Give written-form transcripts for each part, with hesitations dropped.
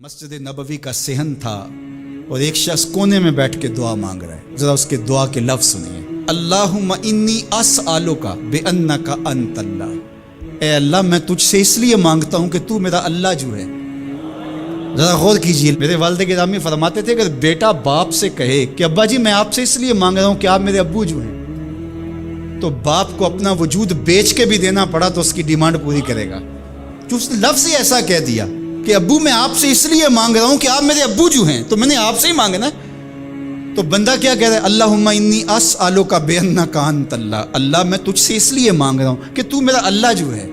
مسجد نبوی کا صحن تھا اور ایک شخص کونے میں بیٹھ کے دعا مانگ رہا ہے. ذرا اس کے دعا کے لفظ سنیے. اللہم انی اسألک بانک انت اللہ. اے اللہ میں تجھ سے اس لیے مانگتا ہوں کہ تو میرا اللہ جو ہے. ذرا غور کیجیے. میرے والد گرامی فرماتے تھے کہ بیٹا باپ سے کہے کہ ابا جی میں آپ سے اس لیے مانگ رہا ہوں کہ آپ میرے ابو جو ہیں، تو باپ کو اپنا وجود بیچ کے بھی دینا پڑا تو اس کی ڈیمانڈ پوری کرے گا. جو اس نے لفظ ہی ایسا کہہ دیا کہ ابو میں آپ سے اس لیے مانگ رہا ہوں کہ آپ میرے ابو جو ہیں، تو میں نے آپ سے ہی مانگنا ہے. تو بندہ کیا کہہ رہا ہے؟ اللہم انی اسألک بانک انت اللہ. اللہ میں تجھ سے اس لیے مانگ رہا ہوں کہ تو میرا اللہ جو ہے.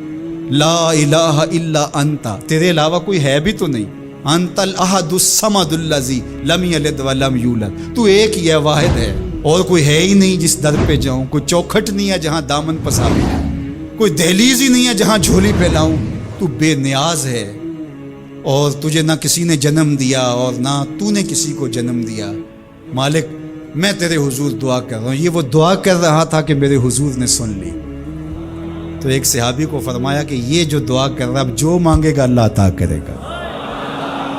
لا الہ الا انت، تیرے علاوہ کوئی ہے بھی تو نہیں. انت الاحد الصمد الذی لم یلد ولم یولد. تو ایک ہی ہے، واحد ہے، اور کوئی ہے ہی نہیں جس در پہ جاؤں. کوئی چوکھٹ نہیں ہے جہاں دامن پساروں، کوئی دہلیز ہی نہیں ہے جہاں جھولی پھیلاؤں. تو بے نیاز ہے اور تجھے نہ کسی نے جنم دیا اور نہ تو نے کسی کو جنم دیا. مالک میں تیرے حضور دعا کر رہا ہوں. یہ وہ دعا کر رہا تھا کہ میرے حضور نے سن لی. تو ایک صحابی کو فرمایا کہ یہ جو دعا کر رہا ہے اب جو مانگے گا اللہ عطا کرے گا.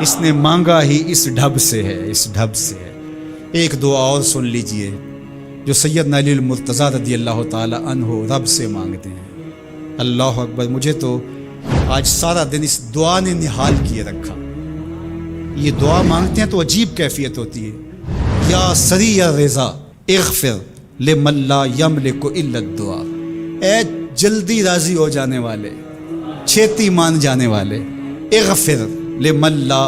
اس نے مانگا ہی اس ڈھب سے ہے، اس ڈھب سے ہے. ایک دعا اور سن لیجئے جو سیدنا علی المرتضیٰ رضی اللہ تعالی عنہ رب سے مانگتے ہیں. اللہ اکبر. مجھے تو آج سارا دن اس دعا نے نحال کیے رکھا. یہ دعا مانگتے ہیں تو عجیب کیفیت ہوتی ہے. یا سریع الرضا اغفر لمن لا یملک الا الدعاء. اے جلدی راضی ہو جانے والے، چھیتی مان جانے والے، اغفر لمن لا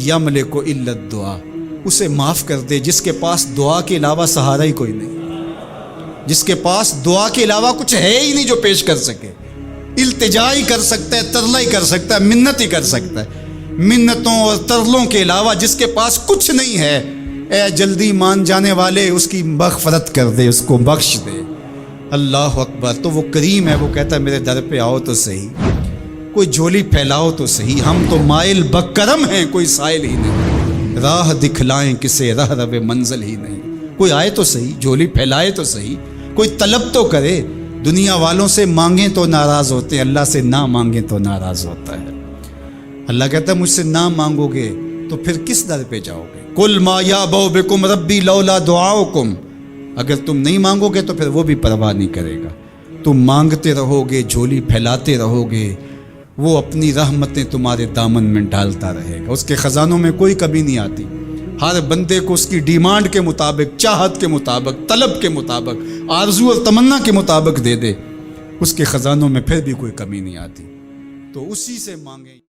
یملک الا الدعاء. اسے معاف کر دے جس کے پاس دعا کے علاوہ سہارا ہی کوئی نہیں، جس کے پاس دعا کے علاوہ کچھ ہے ہی نہیں جو پیش کر سکے. التجا ہی کر سکتا ہے، ترلا ہی کر سکتا ہے، منت ہی کر سکتا ہے. منتوں اور ترلوں کے علاوہ جس کے پاس کچھ نہیں ہے، اے جلدی مان جانے والے اس کی مغفرت کر دے، اس کو بخش دے. اللہ اکبر. تو وہ کریم ہے، وہ کہتا ہے میرے در پہ آؤ تو صحیح، کوئی جھولی پھیلاؤ تو صحیح. ہم تو مائل بکرم ہیں، کوئی سائل ہی نہیں. راہ دکھلائیں کسے رہ رب منزل ہی نہیں. کوئی آئے تو صحیح، جھولی پھیلائے تو صحیح، کوئی طلب تو کرے. دنیا والوں سے مانگیں تو ناراض ہوتے ہیں، اللہ سے نہ مانگیں تو ناراض ہوتا ہے. اللہ کہتا ہے مجھ سے نہ مانگو گے تو پھر کس در پہ جاؤ گے؟ قل ما یعبؤ بکم ربی لولا دعاؤکم. اگر تم نہیں مانگو گے تو پھر وہ بھی پرواہ نہیں کرے گا. تم مانگتے رہو گے، جھولی پھیلاتے رہو گے، وہ اپنی رحمتیں تمہارے دامن میں ڈالتا رہے گا. اس کے خزانوں میں کوئی کمی نہیں آتی. ہر بندے کو اس کی ڈیمانڈ کے مطابق، چاہت کے مطابق، طلب کے مطابق، آرزو اور تمنا کے مطابق دے دے. اس کے خزانوں میں پھر بھی کوئی کمی نہیں آتی. تو اسی سے مانگیں.